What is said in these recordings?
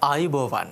ආයුබෝවන්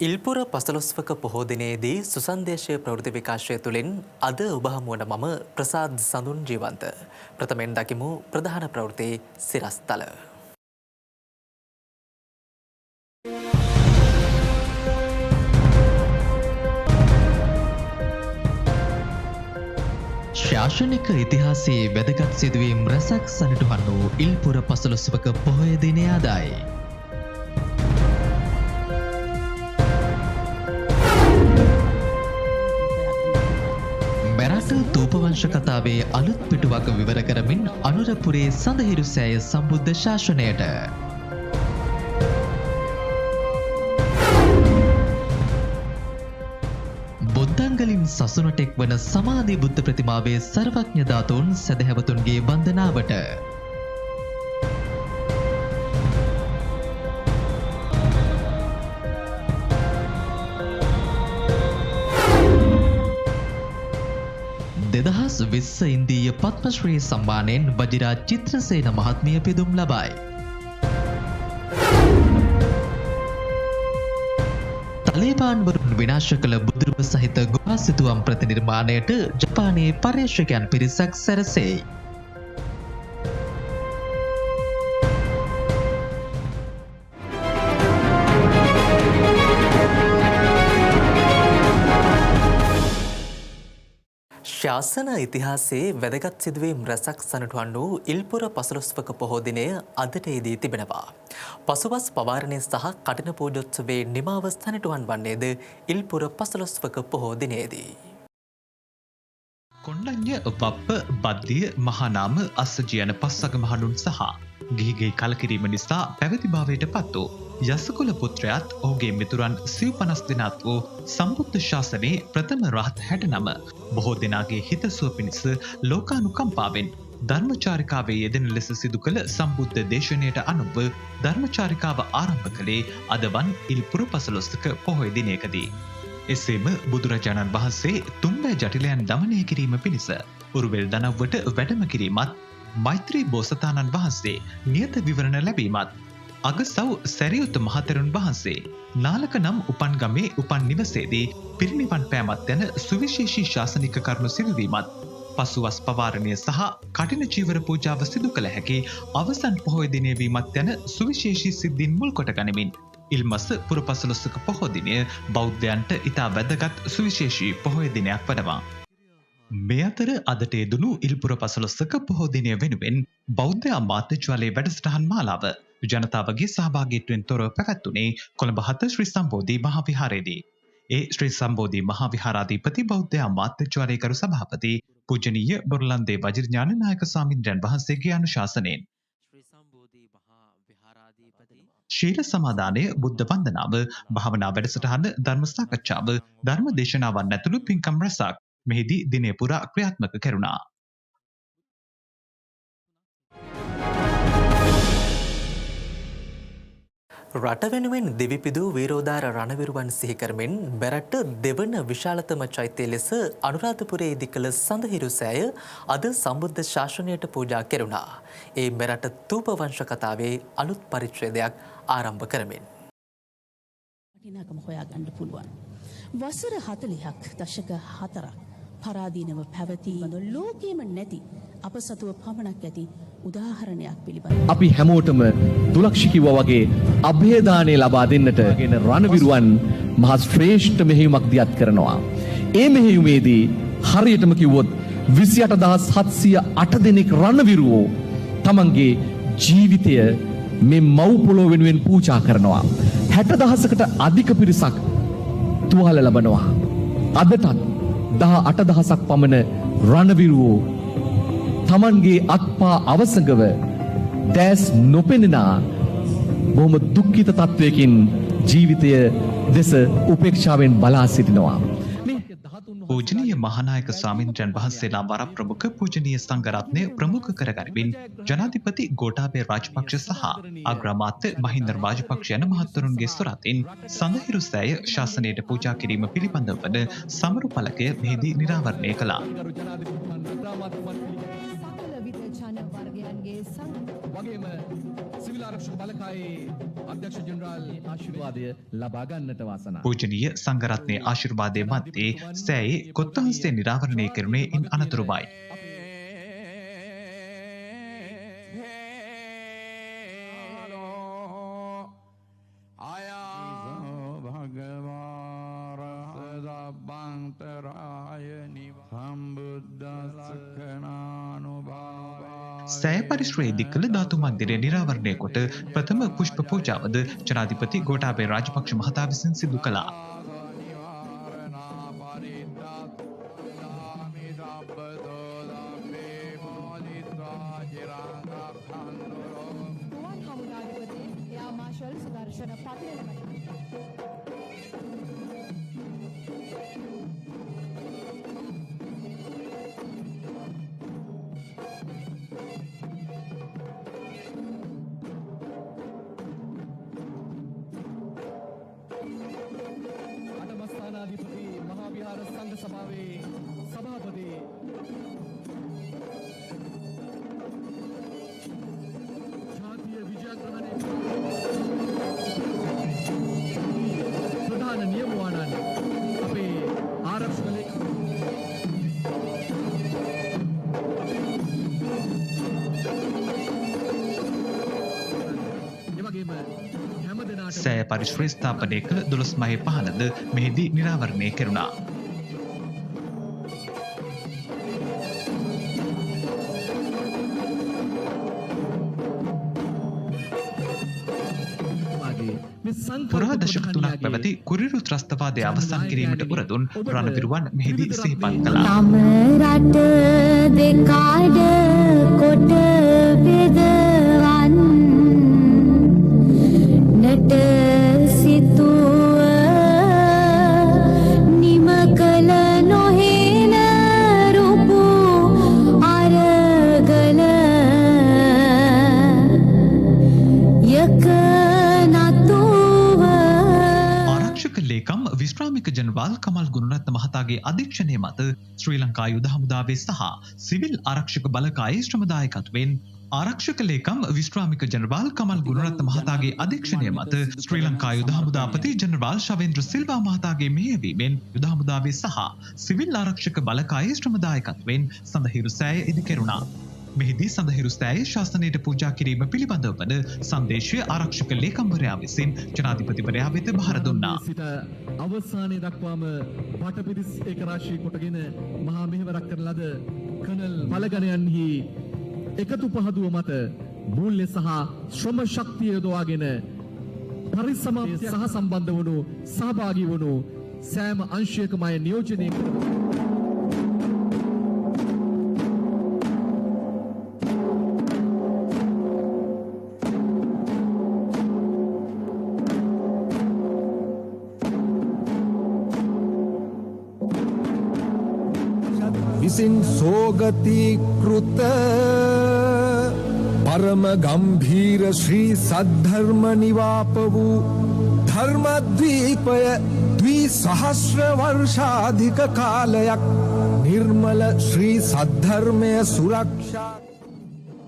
ඉල්පුර පසළොස්වක පොහෝ දිනයේදී සුසන්දේශය ප්‍රවෘත්ති විකාශය තුළින් අද ඔබ හමුවන මම ප්‍රසාද් සඳුන් ජීවන්ත ප්‍රථමයෙන් දකිමු ප්‍රධාන ප්‍රවෘත්ති සිරස්තල. ශාසනික ඉතිහාසයේ වැදගත් සිදුවීම් රැසක් සනිටුහන් වූ ඉල්පුර පසළොස්වක පොහොය දිනය අදයි. මෙරට තූපවංශ කතාවේ අලුත් පිටුවක විවර කරමින් අනුරපුරේ සඳහිරු සෑය සම්බුද්ධ ශාසනයට බුද්ධංගලින් සසුනට එක්වන සමාධි බුද්ධ ප්‍රතිමාවේ සර්වඥ ධාතුන් සදහැවතුන්ගේ වන්දනාවට දෙදහස් විස්ස ඉන්දීය පත්මශ්‍රී සම්මානයෙන් වජිරා චිත්‍රසේන මහත්මිය පිදුම් ලබයි. තලේබාන්වරුන් විනාශ කළ බුදුරුව සහිත ගුහා සිතුවම් ප්‍රතිනිර්මාණයට ජපානයේ පර්යේෂකයන් පිරිසක් සැරසෙයි. ශාසන ඉතිහාසයේ වැදගත් සිදුවීම් රැසක් සනිටුහන් වූ ඉල්පුර පසළොස්වක පොහෝ දිනය අදට යෙදී තිබෙනවා. පසුබස් පවාරණය සහ කඨින පූජෝත්සවයේ නිමාව සනිටුහන් වන්නේද ඉල්පුර පසළොස්වක පොහෝ දිනයේදී. කොණ්ඩඤ්ඤ වප්ප බද්දිය මහානාම අස්සජි යන පස්සක මහණුන් සහ ගිහිගේ කලකිරීම නිසා පැවතිභාවයට පත් වූ යසකුල පුත්‍රයාත් ඔහුගේ මිතුරන් 50 දෙනාත් වූ සම්බුද්ධ ශාසනයේ ප්‍රථම රහත් 69 බොහෝ දෙනාගේ හිතසුව පිණිස ලෝකානුකම්පාවෙන් ධර්මචාරිකාවේ යෙදෙන ලෙස සිදු කළ සම්බුද්ධ දේශනයට අනුව ධර්මචාරිකාව ආරම්භ කළේ අදවන් ඉල්පුර පසළොස්වක පොහොය දිනයකදී. එසේම බුදුරජාණන් වහන්සේ තුන්බෑ ජටිලයන් දමනය කිරීම පිණිස උරුවෙල් දනව්වට වැඩම කිරීමත් මෛත්‍රී බෝසතාණන් වහන්සේ නියත විවරණ ලැබීමත් අගසව් සැරියුත් මහතෙරුන් වහන්සේ නාලක නම් උපන් ගමේ උපන් නිවසේදී පිරිනිවන් පෑමත් යන සුවිශේෂී ශාසනික කරුණු සිදුවීමත් පසුවස් පවාරණය සහ කඨින චීවර පූජාව සිදු කළ හැකි අවසන් පොහොය දිනය වීමත් යන සුවිශේෂී සිද්ධීන් මුල් කොට ගනිමින් ඉල්මස පුර පසළොස්වක පොහෝ දිනය බෞද්ධයන්ට ඉතා වැදගත් සුවිශේෂී පොහොය දිනයක් වනවා. මේ අතර අදට යෙදුණු ඉල්පුර පසළොස්වක පොහෝ දිනය වෙනුවෙන් බෞද්ධ අමාත්‍යාංශයේ වැඩසටහන් මාලාව ජනතාවගේ සහභාගීත්වයෙන් තොරව පැවැත්වුණේ කොළඹ 7 ශ්‍රී සම්බෝධි මහා විහාරයේදී. ඒ ශ්‍රී සම්බෝධි මහා විහාරාධිපති බෞද්ධ අමාත්‍යාංශයේ කරු සභාපති පූජනීය බොරලන්දේ වජිරඥාන නායක ස්වාමීන්ද්‍රයන් වහන්සේගේ අනුශාසනයෙන් ශීල සමාදානය, බුද්ධ වන්දනාව, භාවනා වැඩසටහන, ධර්ම සාකච්ඡාව, ධර්ම දේශනාවන් ඇතුළු පින්කම් රැසක් මෙහිදී දිනය පුරා ක්‍රියාත්මක කෙරුණා. රට වෙනුවෙන් දිවිපිදූ වීරෝදාර රණවිරුවන් සිහි කරමින් මෙරට දෙවන විශාලතම චෛත්‍යය ලෙස අනුරාධපුරයේදී කළ සඳහිරු සෑය අද සම්බුද්ධ ශාසනයට පූජා කෙරුණා. ඒ මෙරට තූප වංශ කතාවේ අලුත් පරිච්ඡේදයක් ආරම්භ කරමින්. වටිනාකම හොයාගන්න පුළුවන්. වසර 40ක් දශක 4ක් පරාදීනව පැවතී ලෝකෙම නැති අප සතුව පමණක් ඇති උදාහරණයක් පිළිබඳ අපි හැමෝටම දුලක්ෂි කිව්වා වගේ අභේදානය ලබා දෙන්නට ගෙන රණවිරුවන් මහා ශ්‍රේෂ්ඨ මෙහෙයුමක් දියත් කරනවා. ඒ මෙහෙයුමේදී හරියටම කිව්වොත් 28708 දෙනෙක් රණවිරුවෝ තමන්ගේ ජීවිතය මේ මව් පොළොව වෙනුවෙන් පූජා කරනවා. 60000කට අධික පිරිසක් තුවාල ලබනවා. අදටත් 18000ක් පමණ රණවිරුවෝ තමන්ගේ අත්පා අවසඟව දැස් නොපෙනෙන බොහොම දුක්ඛිත තත්වයකින් ජීවිතය දෙස උපේක්ෂාවෙන් බලා සිටිනවා. පූජනීය මහානායක ස්වාමීන්ද්‍රයන් වහන්සේලා වර ප්‍රමුඛ පූජනීය සංඝරත්නය ප්‍රමුඛ කරගනිමින් ජනාධිපති ගෝඨාභය රාජපක්ෂ සහ අග්‍රාමාත්‍ය මහින්ද රාජපක්ෂ යන මහත්වරුන්ගේ සොරතින් සඳහිරු සෑය ශාසනයට පූජා කිරීම පිළිබඳව වන සමරු ඵලකය මෙහිදී නිරාවරණය කළා. සකල විද ජන වර්ගයන්ගේ සංඝ වගේම සිවිල් සිවිල් ආරක්ෂක බලකායේ අධ්‍යක්ෂ ජෙනරාල් ආශිර්වාදය ලබා ගන්නට වාසනාව. පූජනීය සංඝරත්නයේ ආශිර්වාදයේ මැත්තේ සෑයේ කොත්තහන්සේ නිරාවරණය කෙරුණේ ඉන් අනතුරුමයි. සෑය පරිශ්‍රයේදී කළ ධාතු මන්දිරය නිරාවරණය කොට ප්‍රථම පුෂ්ප පූජාවද ජනාධිපති ගෝඨාභය රාජපක්ෂ මහතා විසින් සිදු කළා. අධිපති මහා විහාර සංඝ සභාවේ සභාපති ජාතිය විජයග්‍රහණය ප්‍රධාන නියමුවාණන් අපේ ආරක්ෂක ලේකම් එවැගේම සෑය පරිශ්‍රය ස්ථාපනය කළ 12 මහේ පහනද මෙහිදී නිරාවරණය කෙරුණා. පුරා දශක 3ක් පැවති කුරිරු ත්‍රස්තවාදය අවසන් කිරීමට උරදුන් රණවිරුවන් මෙහිදී සිහිපත් කළා. තම රට දෙකාඩ කොට බෙදවන් නට සිතුව නිම කළ නොහෙන රුපු අරගල යක නතුව ආරක්ෂක ලේකම් විශ්‍රාමික ජනරාල් කමල් ගුණරත්න මහතාගේ අධීක්ෂණය මත ශ්‍රී ලංකා යුද හමුදාවේ සහ සිවිල් ආරක්ෂක බලකායේ ශ්‍රමදායකත්වයෙන් ආරක්ෂක ලේකම් විශ්‍රාමික ජනරාල් කමල් ගුණරත්න මහතාගේ අධීක්ෂණය මත ශ්‍රී ලංකා යුද හමුදාපති ජනරාල් ශවේන්ද්‍ර සිල්වා මහතාගේ මෙහෙයවීමෙන් යුද හමුදාවේ සහ සිවිල් ආරක්ෂක බලකායේ ශ්‍රමදායකත්වයෙන් සඳහිරු සෑය ඉදිකෙරුණා. මෙහිදී සඳහිරු සෑයේ ශාසනයට පූජා කිරීම පිළිබඳව වන සංදේශය ආරක්ෂක ලේකම්වරයා විසින් ජනාධිපතිවරයා වෙත බහර දුන්නා. සිට අවසානයේ දක්වාම වටපිරිස් ඒකරාශී කොටගෙන මහා මෙහෙවරක් කරන ලද කර්නල් බලගණයන්හි එකතු පහදුව මත මූල්‍ය සහ ශ්‍රම ශක්තිය යොදවාගෙන පරිසමාප්තිය සහ සම්බන්ධ වනු සහභාගී වනු සෑම අංශයකම අය නියෝජනය කරනවා. විසින් සෝගතිකෘත පරම ගම්භීර ශ්‍රී සද්ධර්ම නිවාප වූ ධර්මද්වීපය ද්වී සහස්‍ර වර්ෂාධික කාලයක් නිර්මල ශ්‍රී සද්ධර්මය සුරක්ෂා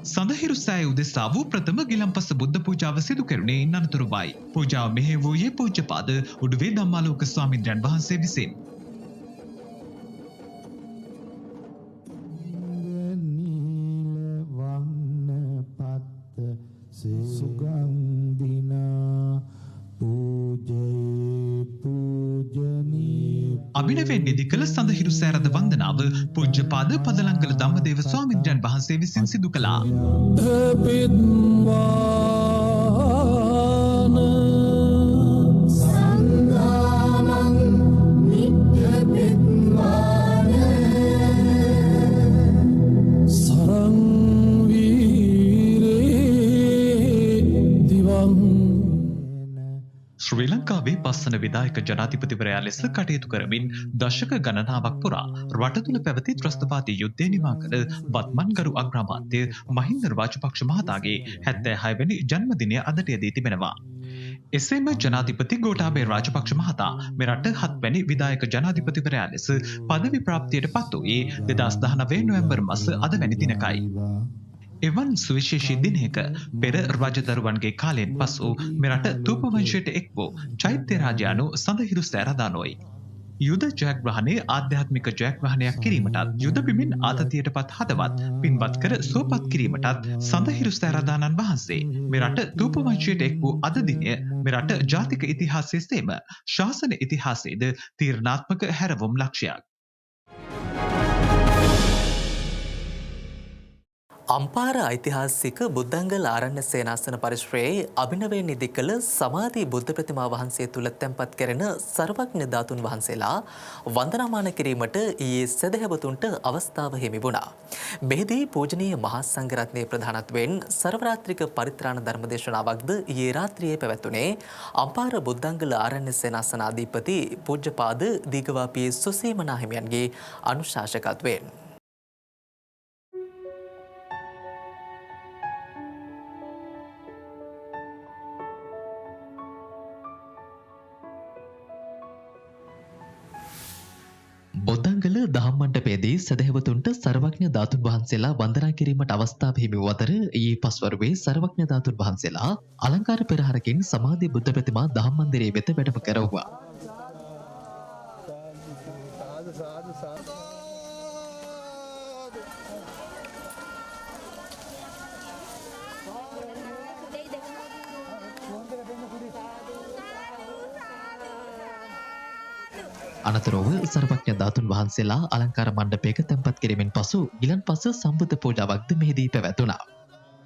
සඳහිරු සෑය උදෙසා වූ ප්‍රථම ගිලම්පස බුද්ධ පූජාව සිදු කෙරුණේ ඉන් අනතුරුවයි. පූජාව මෙහෙය වූයේ පූජ්‍යපාද උඩුවේ ධම්මාලෝක ස්වාමීන් වහන්සේ විසින්. අභිනවෙන් නිදි කළ සඳහිරු සෑරද වන්දනාව පූජ්‍යපාද පදලංගල ධම්මදේව ස්වාමීන් වහන්සේ විසින් සිදු කළා. ශ්‍රී ලංකාවේ පස්සන විදායක ජනාධිපතිවරයා ලෙස කටයුතු කරමින් දශක ගණනාවක් පුරා රට තුළ පැවති ත්‍රස්තවාදී යුද්ධය නිමා කළ වත්මන්ගරු අග්‍රාමාත්‍ය මහින්ද රාජපක්ෂ මහතාගේ 76 වෙනි ජන්මදිනය අදට යෙදී තිබෙනවා. එසේම ජනාධිපති ගෝඨාභය රාජපක්ෂ මහතා මෙරට 7 වැනි විදායක ජනාධිපතිවරයා ලෙස පදවි ප්‍රාප්තියට පත් වූයේ 2019 නොවැම්බර් මාස අද වැනි දිනකයි. එවන් සුවිශේෂී දිනයක පෙර රජදරුවන්ගේ කාලයෙන් පසු මෙරට තූපවංශයට එක් වූ චෛත්‍ය රාජානු සඳහිරු සෑරදානොයි. යුද ජයග්‍රහණය ආධ්‍යාත්මික ජයග්‍රහණයක් කිරීමටත් යුද බිමින් ආතතියට පත් හදවත් පින්වත් කර සුවපත් කිරීමටත් සඳහිරු සෑරදානන් වහන්සේ මෙරට තූපවංශයට එක් වූ අද දිනය මෙරට ජාතික ඉතිහාසයේ සේම ශාසන ඉතිහාසයේද තීරණාත්මක හැරවුම් ලක්ෂයක්. අම්පාර ඓතිහාසික බුද්ධංගල ආරණ්‍ය සේනාසන පරිශ්‍රයේ අභිනවයෙන් ඉදි කළ සමාධි බුද්ධ ප්‍රතිමා වහන්සේ තුල තැන්පත් කෙරෙන සර්වඥ ධාතුන් වහන්සේලා වන්දනාමාන කිරීමට ඊයේ සදහැවතුන්ට අවස්ථාව හිමි වුණා. මෙහිදී පූජනීය මහා සංඝරත්නයේ ප්‍රධානත්වයෙන් සර්වරාත්‍රික පරිත්‍රාණ ධර්මදේශනාවක්ද ඊයේ රාත්‍රියේ පැවැතුනේ අම්පාර බුද්ධංගල ආරණ්‍ය සේනාසනාධිපති පූජ්‍යපාද දීඝවාපී සුසීමනා හිමියන්ගේ අනුශාසකත්වයෙන්. බොද්ධංගල දහම් මණ්ඩපයේදී සදහැවතුන්ට සර්වඥ ධාතුන් වහන්සේලා වන්දනා කිරීමට අවස්ථාව හිමි වූ අතර ඊයේ පස්වරුවේ සර්වඥ ධාතුන් වහන්සේලා අලංකාර පෙරහරකින් සමාධි බුද්ධ ප්‍රතිමා දහම් මන්දිරයේ වෙත වැඩම කරවුවා. අනතුරුව සර්වඥ ධාතුන් වහන්සේලා අලංකාර මණ්ඩපයක තැන්පත් කිරීමෙන් පසු ගිලන්පස සම්බුද්ධ පූජාවක්ද මෙහිදී පැවැතුණා.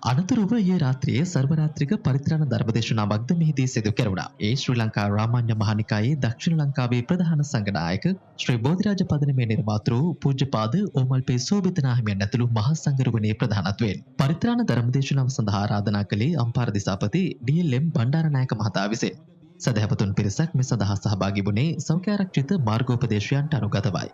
අනතුරුව ඊයේ රාත්‍රියේ සර්වරාත්‍රික පරිත්‍රාණ ධර්මදේශනාවක්ද මෙහිදී සිදු කෙරුණා. ඒ ශ්‍රී ලංකා රාමඤ්ඤ මහානිකායේ දක්ෂිණ ලංකාවේ ප්‍රධාන සංඝනායක ශ්‍රී බෝධිරාජ පදනමේ නිර්මාතෘ පූජ්‍යපාද ඕමල්පේ සෝබිතනා හිමියන් ඇතුළු මහා සංඝරුවනේ ප්‍රධානත්වයෙන් පරිත්‍රාණ ධර්මදේශනාව සඳහා ආරාධනා කළේ අම්පාර දිසාපති ඩී.එල්.එම්. බණ්ඩාරනායක මහතා විසින්. සදහැවතුන් පිරිසක් මේ සඳහා සහභාගී වුණේ සෞඛ්‍යාරක්ෂිත මාර්ගෝපදේශයන්ට අනුගතවයි.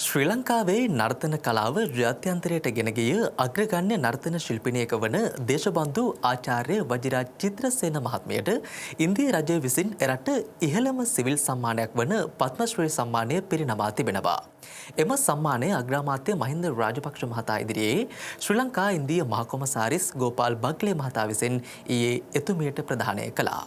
ශ්‍රී ලංකාවේ නර්තන කලාව ජාත්‍යන්තරයට ගෙන ගිය අග්‍රගණ්‍ය නර්තන ශිල්පිනියක වන දේශබන්දු ආචාර්ය වජිරාජ් චිත්‍රසේන මහත්මියට ඉන්දිය රජය විසින් එරට ඉහළම සිවිල් සම්මානයක් වන පද්මශ්‍රී සම්මානය පිරිනමා තිබෙනවා. එම සම්මානය අග්‍රාමාත්‍ය මහින්ද රාජපක්ෂ මහතා ඉදිරියේ ශ්‍රී ලංකා ඉන්දිය මහකොමසාරිස් ගෝපාල් බග්ලේ මහතා විසින් ඊයේ එතුමියට ප්‍රදානය කළා.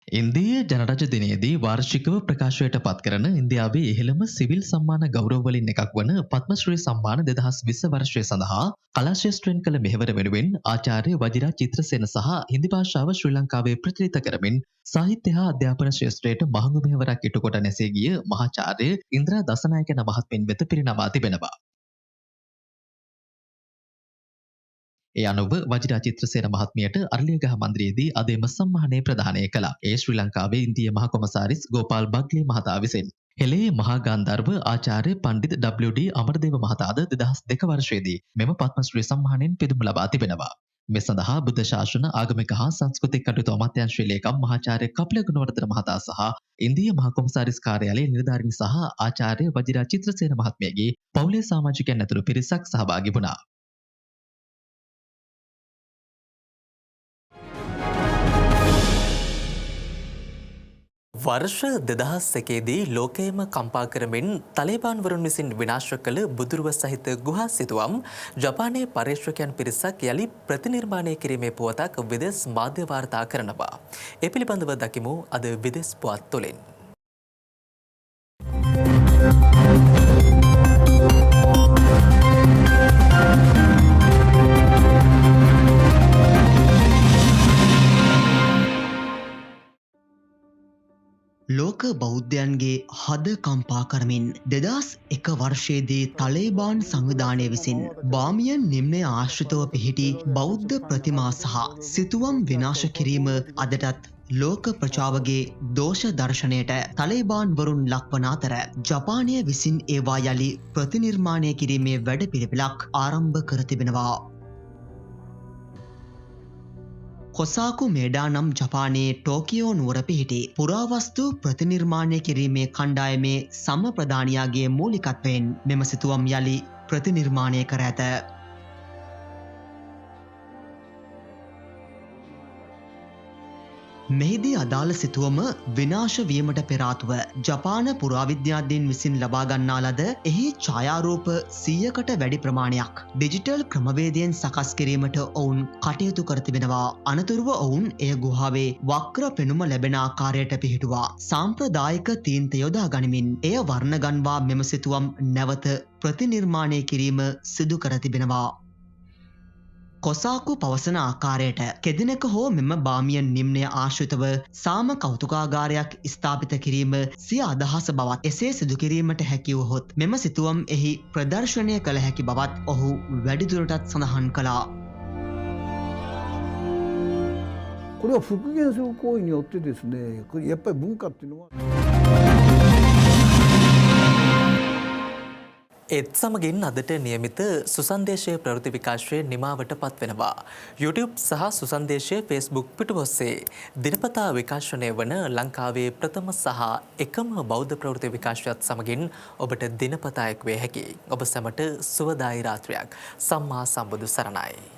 ඉන්දීය ජනරජ දිනයේදී වාර්ෂිකව ප්‍රකාශයට පත් කරන ඉන්දියාවේ ඉහළම සිවිල් සම්මාන ගෞරවවලින් එකක් වන පද්මශ්‍රී සම්මාන 2020 වර්ෂය සඳහා කලා ශාස්ත්‍රයෙන් කළ මෙහෙවර වෙනුවෙන් ආචාර්ය වජිරා චිත්‍රසේන සහ හින්දි භාෂාව ශ්‍රී ලංකාවේ ප්‍රචලිත කරමින් සාහිත්‍ය හා අධ්‍යාපන ශාස්ත්‍රයට මහඟු මෙහෙවරක් ඉටු කොට නැසී ගිය මහාචාර්ය ඉන්ද්‍රා දසනායක යන මහත්මින් වෙත පිරිනමා තිබෙනවා. ඒ අනුව වජිරා චිත්‍රසේන මහත්මියට අරලියගහ මන්දිරයේදී අද එම සම්මානය ප්‍රදානය කළා. ඒ ශ්‍රී ලංකාවේ ඉන්දිය මහ කොමසාරිස් ගෝපාල් බග්ලේ මහතා විසින්. හෙළේ මහා ගාන්ධර්ව ආචාර්ය පණ්ඩිත WD අමරදේව මහතාද 2002 වර්ෂයේදී මෙම පද්මශ්‍රී සම්මානයෙන් පිදුම් ලබා තිබෙනවා. මේ සඳහා බුද්ධ ශාසන ආගමික හා සංස්කෘතික කටයුතු අමාත්‍යාංශයේ ලේකම් මහාචාර්ය කපිල ගුණවර්ධන මහතා සහ ඉන්දිය මහ කොමසාරිස් කාර්යාලයේ නිලධාරීන් සහ ආචාර්ය වජිරා චිත්‍රසේන මහත්මියගේ පවුලේ සමාජිකයන් ඇතුළු පිරිසක් සහභාගී වුණා. වර්ෂ 2001දී ලෝකයේම කම්පා කරමින් තලේබාන්වරුන් විසින් විනාශ කළ බුදුරුව සහිත ගුහා සිතුවම් ජපානයේ පර්යේෂකයන් පිරිසක් යළි ප්‍රතිනිර්මාණය කිරීමේ පුවතක් විදෙස් මාධ්‍ය වාර්තා කරනවා. ඒ පිළිබඳව දකිමු අද විදෙස් පුවත් තුළින්. ලෝක බෞද්ධයන්ගේ හද කම්පා කරමින් 2001 වර්ෂයේදී තලේබාන් සංවිධානය විසින් බාමියන් නිම්නය ආශ්‍රිතව පිහිටි බෞද්ධ ප්‍රතිමා සහ සිතුවම් විනාශ කිරීම අදටත් ලෝක ප්‍රජාවගේ දෝෂ දර්ශනයට තලේබාන් වරුන් ලක්වන අතර ජපානය විසින් ඒවා යළි ප්‍රතිනිර්මාණය කිරීමේ වැඩපිළිවෙලක් ආරම්භ කර තිබෙනවා. කොසාකු මේඩා නම් ජපානයේ ටෝකියෝ නුවර පිහිටි පුරාවස්තු ප්‍රතිනිර්මාණය කිරීමේ කණ්ඩායමේ සමප්‍රධානියාගේ මූලිකත්වයෙන් මෙම සිතුවම් යළි ප්‍රතිනිර්මාණය කර ඇත. මෙහිදී අදාළ සිතුවම විනාශ වීමට පෙර ආතුව ජපාන පුරාවිද්‍යාඥයින් විසින් ලබා ගන්නා ලද එහි ඡායාරූප 100කට වැඩි ප්‍රමාණයක් ඩිජිටල් ක්‍රමවේදයෙන් සකස් කිරීමට ඔවුන් කටයුතු කර තිබෙනවා. අනතුරුව ඔවුන් එය ගුහාවේ වක්‍ර පෙනුම ලැබෙන ආකාරයට පිහිටුවා සාම්ප්‍රදායික තීන්ත යොදා ගනිමින් එය වර්ණ ගන්වා මෙම සිතුවම් නැවත ප්‍රතිනිර්මාණය කිරීම සිදු කර තිබෙනවා. කොසාකු පවසන ආකාරයට කෙදිනක හෝ මෙම බාමියන් නිම්නය ආශ්‍රිතව සාම කෞතුකාගාරයක් ස්ථාපිත කිරීම සිය අදහස බවත් එසේ සිදු කිරීමට හැකිවහොත් මෙම සිතුවම් එහි ප්‍රදර්ශනය කළ හැකි බවත් ඔහු වැඩිදුරටත් සඳහන් කළා. これは復元する行為によってですね、やっぱり文化っていうのは ඒත් සමගින් අදට නියමිත සුසන්දේශය ප්‍රවෘත්ති විකාශය නිමාවට පත්වෙනවා. YouTube සහ සුසන්දේශය Facebook පිටුපස්සේ දිනපතා විකාශනය වන ලංකාවේ ප්‍රථම සහ එකම බෞද්ධ ප්‍රවෘත්ති විකාශයත් සමගින් ඔබට දිනපතා එක් වේ හැකි. ඔබ සැමට සුවදායි රාත්‍රියක්. සම්මා සම්බුදු සරණයි.